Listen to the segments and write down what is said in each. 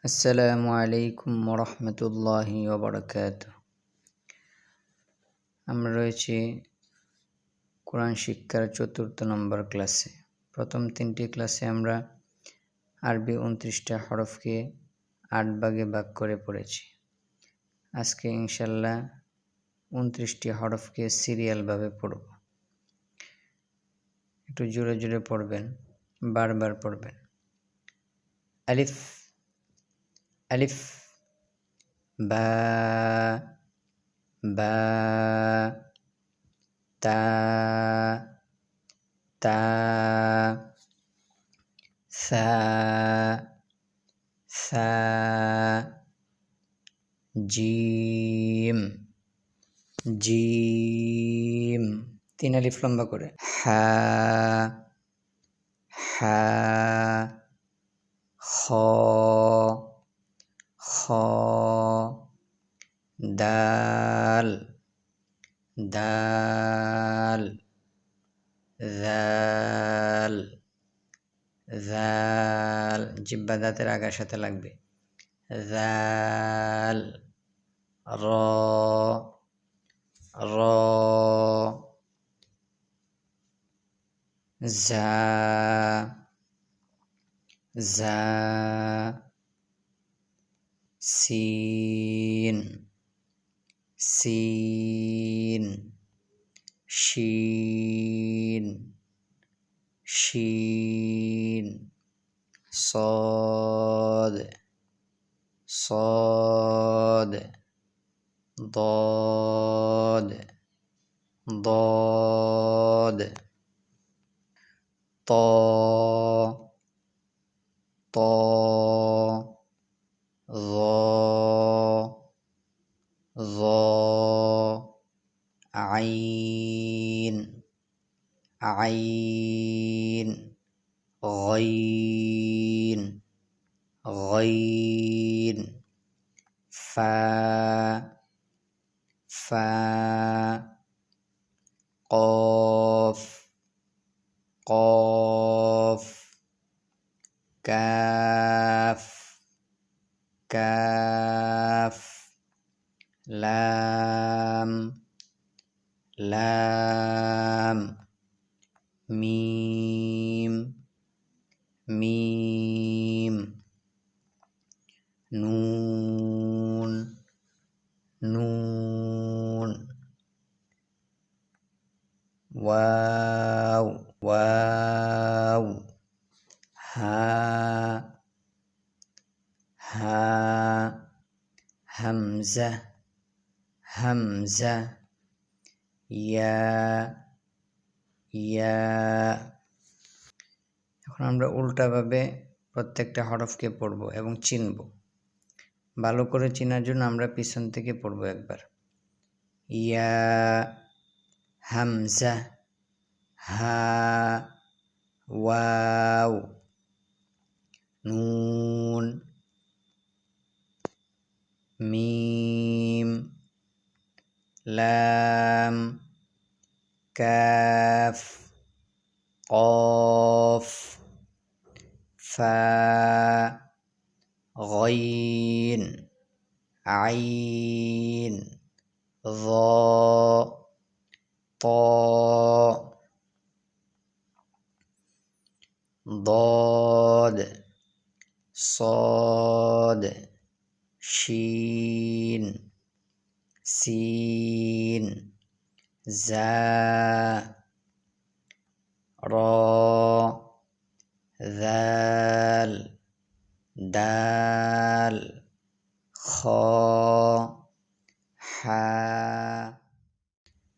আসসালামু আলাইকুম ওরহমতুল্লাহি ওয়াবারাকাতুহু। আমরা রয়েছি কোরআন শিক্ষার ৪র্থ নম্বর ক্লাসে। প্রথম ৩টি ক্লাসে আমরা আরবি ২৯টা হরফকে ৮ ভাগে ভাগ করে পড়েছি। আজকে ইনশাল্লাহ ২৯টি হরফকে সিরিয়ালভাবে পড়ব। একটু জোরে জোরে পড়বেন, বারবার পড়বেন। আলিফ আলিফ, বা বা, তা তা, সা সা, জিম জিম, ৩ আলিফ লম্বা করে। হা হা, খ খ, দাল দাল, জাল জাল, জিহ্বা দাঁতের আগার সাথে লাগবে। জাল, র র, জা জা, সিন সিন, শিন শিন, صاد صاد، ضاد ضاد، طا طا، ظا ظا، عين عين، غين غين، فا فا، قاف قاف، كاف كاف، لام لام، ميم ميم، نون نون، واو واو، ها ها، হামজা হামজা, ইয়া ইয়া। এখন আমরা উল্টাভাবে প্রত্যেকটা হরফকে পড়ব এবং চিনব। ভালো করে চেনার জন্য আমরা পিছন থেকে পড়ব একবার। ইয়া, হামজা, হা, ওয়াও, নুন, মিম, লাম, কাফ, কফ, ফা, গইন, আইন, ظا طا، ضاد صاد، শিন সিন, জা, র, জাল, দাল, খ, হা,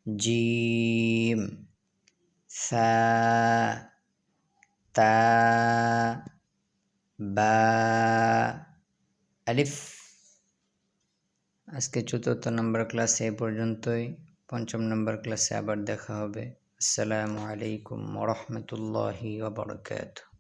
জিম, সা, তা, বা, আলিফ। আজকে ৪র্থ নম্বর ক্লাসে এই পর্যন্তই। ৫ম নম্বর ক্লাসে আবার দেখা হবে। আসসালামু আলাইকুম ওরহমতুল্লাহি ওয়াবারাকাতুহু।